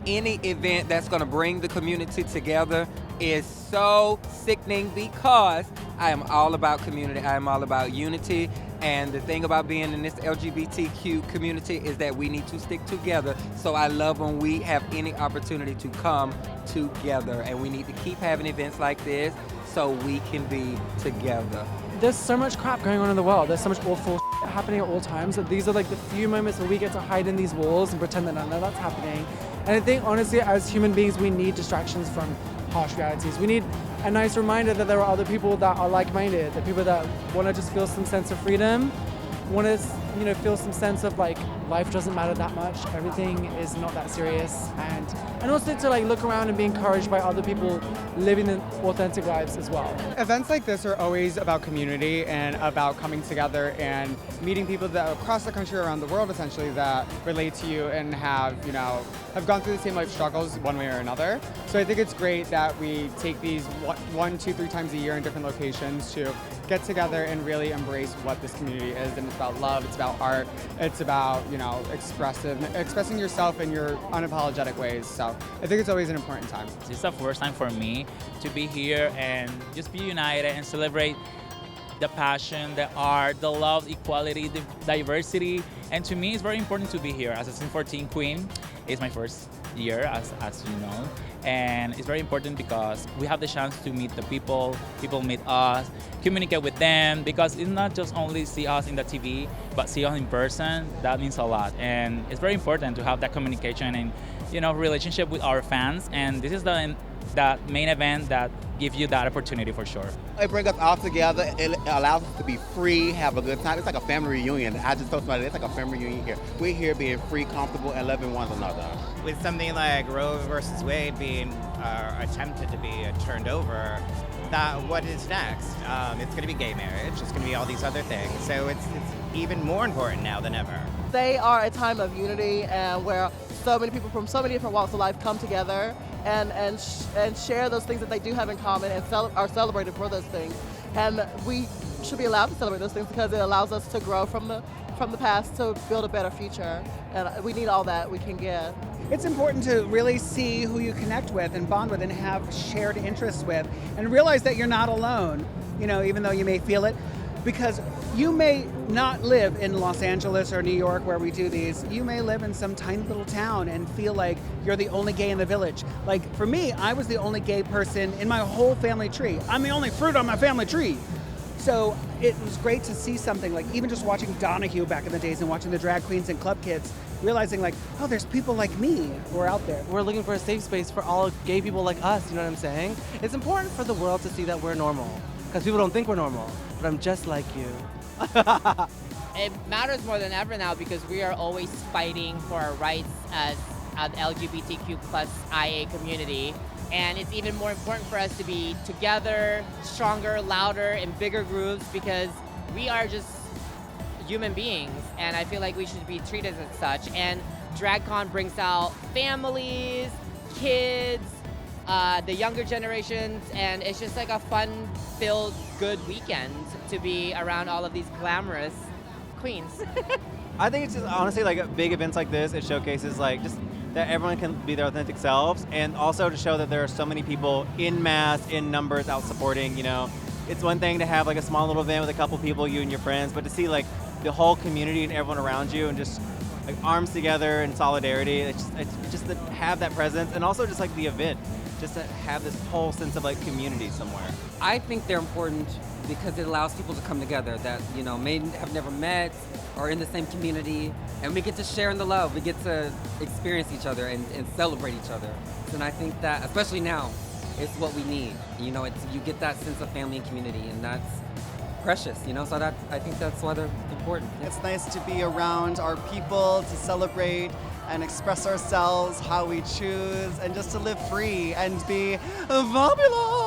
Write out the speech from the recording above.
any event that's gonna bring the community together is so sickening because I am all about community. I am all about unity. And the thing about being in this LGBTQ community is that we need to stick together. So I love when we have any opportunity to come together. And we need to keep having events like this so we can be together. There's so much crap going on in the world. There's so much awful happening at all times. That these are like the few moments where we get to hide in these walls and pretend that none of that's happening. And I think honestly, as human beings, we need distractions from harsh realities. We need a nice reminder that there are other people that are like-minded, the people that want to just feel some sense of freedom, want to, feel some sense of like life doesn't matter that much, everything is not that serious, and also to like look around and be encouraged by other people living in authentic lives as well. Events like this are always about community and about coming together and meeting people that across the country, around the world essentially, that relate to you and have gone through the same life struggles one way or another. So I think it's great that we take these 1, 2, 3 times a year in different locations to get together and really embrace what this community is. And it's about love, it's about art, it's about, expressing yourself in your unapologetic ways. So I think it's always an important time. It's the first time for me to be here and just be united and celebrate the passion, the art, the love, equality, the diversity. And to me, it's very important to be here. As a Scene 14 queen, it's my first year, as you know. And it's very important because we have the chance to meet the people meet us, communicate with them, because it's not just only see us in the TV, but see us in person. That means a lot. And it's very important to have that communication and, relationship with our fans. And this is that main event that gives you that opportunity for sure. It brings us all together. It allows us to be free, have a good time. It's like a family reunion. I just told somebody it's like a family reunion here. We're here being free, comfortable, and loving one another. With something like Roe versus Wade being attempted to be turned over, what is next? It's going to be gay marriage. It's going to be all these other things. So it's even more important now than ever. They are a time of unity and where so many people from so many different walks of life come together and share those things that they do have in common and are celebrated for those things. And we should be allowed to celebrate those things because it allows us to grow from the past to build a better future. And we need all that we can get. It's important to really see who you connect with and bond with and have shared interests with and realize that you're not alone, even though you may feel it. Because you may not live in Los Angeles or New York where we do these. You may live in some tiny little town and feel like you're the only gay in the village. Like for me, I was the only gay person in my whole family tree. I'm the only fruit on my family tree. So it was great to see something like even just watching Donahue back in the days and watching the drag queens and club kids, realizing like, oh, there's people like me who are out there. We're looking for a safe space for all gay people like us, you know what I'm saying? It's important for the world to see that we're normal, because people don't think we're normal, but I'm just like you. It matters more than ever now because we are always fighting for our rights as an LGBTQ plus IA community. And it's even more important for us to be together, stronger, louder, in bigger groups because we are just human beings. And I feel like we should be treated as such. And DragCon brings out families, kids, the younger generations, and it's just like a fun-filled, good weekend to be around all of these glamorous queens. I think it's just honestly like big events like this, it showcases like just that everyone can be their authentic selves, and also to show that there are so many people in mass, in numbers, out supporting, It's one thing to have like a small little event with a couple people, you and your friends, but to see like the whole community and everyone around you and just like arms together in solidarity, it's just to have that presence, and also just like the event, just to have this whole sense of like community somewhere. I think they're important because it allows people to come together that, may have never met or in the same community, and we get to share in the love. We get to experience each other and celebrate each other. And I think that, especially now, it's what we need. You get that sense of family and community, and that's precious, so I think that's why they're important. It's nice to be around our people, to celebrate and express ourselves how we choose, and just to live free and be fabulous.